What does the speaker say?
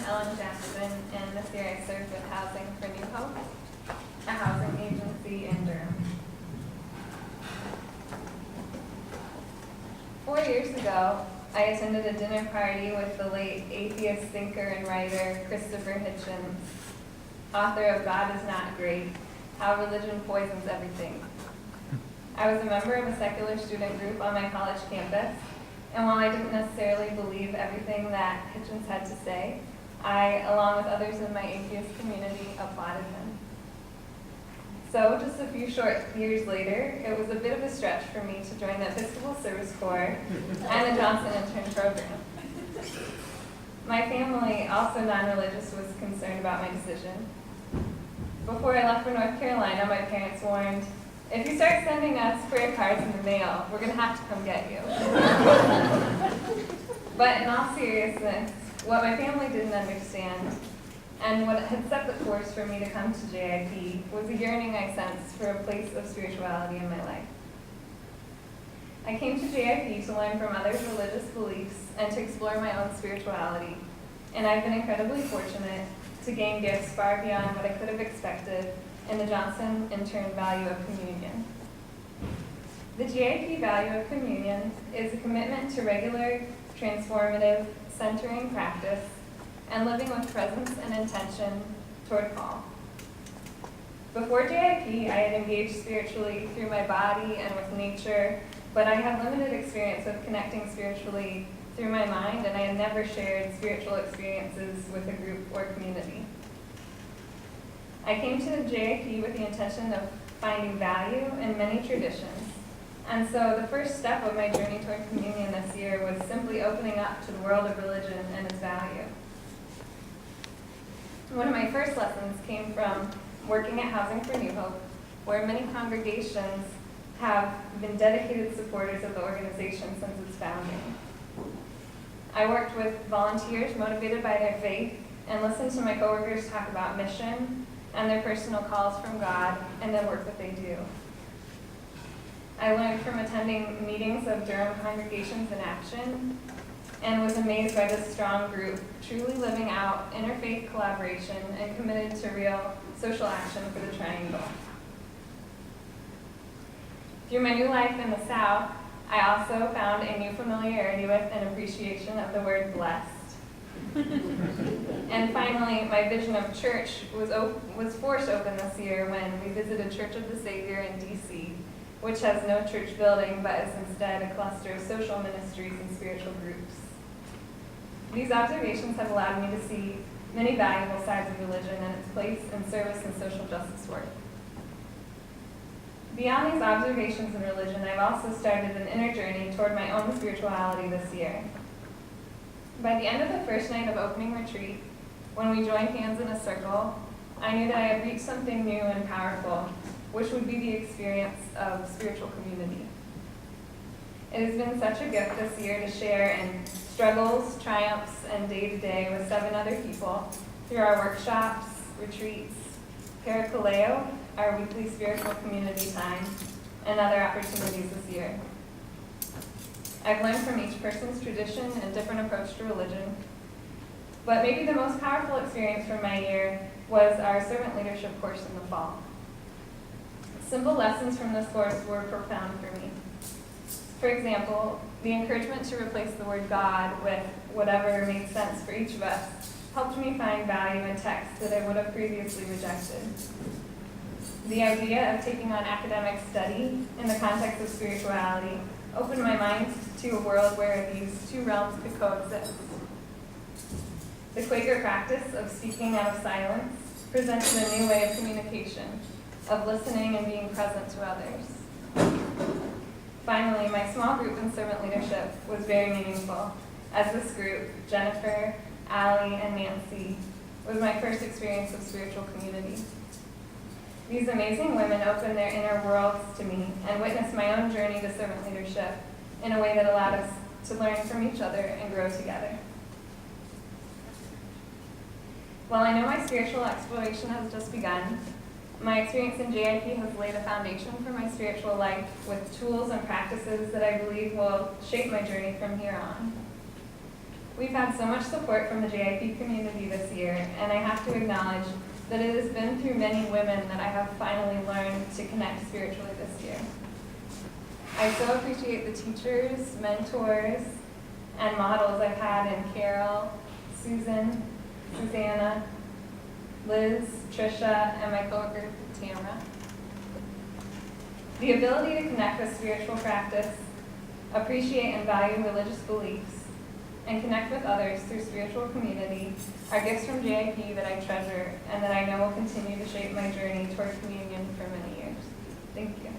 Ellen Jackson, and this year I serve with Housing for New Hope, a housing agency in Durham. 4 years ago, I attended a dinner party with the late atheist thinker and writer Christopher Hitchens, author of God is Not Great, How Religion Poisons Everything. I was a member of a secular student group on my college campus, and while I didn't necessarily believe everything that Hitchens had to say, I, along with others in my atheist community, applauded him. So just a few short years later, it was a bit of a stretch for me to join the Episcopal Service Corps and the Johnson Intern Program. My family, also non-religious, was concerned about my decision. Before I left for North Carolina, my parents warned, "If you start sending us prayer cards in the mail, we're going to have to come get you." But in all seriousness, what my family didn't understand, and what had set the course for me to come to JIP, was a yearning I sensed for a place of spirituality in my life. I came to JIP to learn from others' religious beliefs and to explore my own spirituality, and I've been incredibly fortunate to gain gifts far beyond what I could have expected in the Johnson Intern value of communion. The JIP value of communion is a commitment to regular, transformative, centering practice and living with presence and intention toward call. Before JIP, I had engaged spiritually through my body and with nature, but I had limited experience with connecting spiritually through my mind, and I had never shared spiritual experiences with a group or community. I came to JIP with the intention of finding value in many traditions, and so the first step of my journey toward communion this year was simply opening up to the world of religion and its value. One of my first lessons came from working at Housing for New Hope, where many congregations have been dedicated supporters of the organization since its founding. I worked with volunteers motivated by their faith and listened to my coworkers talk about mission and their personal calls from God and the work that they do. I learned from attending meetings of Durham congregations in action and was amazed by this strong group truly living out interfaith collaboration and committed to real social action for the Triangle. Through my new life in the South, I also found a new familiarity with and appreciation of the word blessed. And finally, my vision of church was forced open this year when we visited Church of the Savior in DC, which has no church building but is instead a cluster of social ministries and spiritual groups. These observations have allowed me to see many valuable sides of religion and its place in service and social justice work. Beyond these observations in religion, I've also started an inner journey toward my own spirituality this year. By the end of the first night of opening retreat, when we joined hands in a circle, I knew that I had reached something new and powerful, which would be the experience of spiritual community. It has been such a gift this year to share in struggles, triumphs, and day-to-day with 7 other people through our workshops, retreats, Parakaleo, our weekly spiritual community time, and other opportunities this year. I've learned from each person's tradition and different approach to religion, but maybe the most powerful experience from my year was our servant leadership course in the fall. Simple lessons from this course were profound for me. For example, the encouragement to replace the word God with whatever made sense for each of us helped me find value in texts that I would have previously rejected. The idea of taking on academic study in the context of spirituality opened my mind to a world where these two realms could coexist. The Quaker practice of speaking out of silence presented a new way of communication, of listening and being present to others. Finally, my small group in servant leadership was very meaningful, as this group, Jennifer, Allie, and Nancy, was my first experience of spiritual community. These amazing women opened their inner worlds to me and witnessed my own journey to servant leadership in a way that allowed us to learn from each other and grow together. While I know my spiritual exploration has just begun, my experience in JIP has laid a foundation for my spiritual life with tools and practices that I believe will shape my journey from here on. We've had so much support from the JIP community this year, and I have to acknowledge that it has been through many women that I have finally learned to connect spiritually this year. I so appreciate the teachers, mentors, and models I've had in Carol, Susan, Susanna, Liz, Trisha, and my coworker, Tamara. The ability to connect with spiritual practice, appreciate and value religious beliefs, and connect with others through spiritual community are gifts from JIP that I treasure and that I know will continue to shape my journey toward communion for many years. Thank you.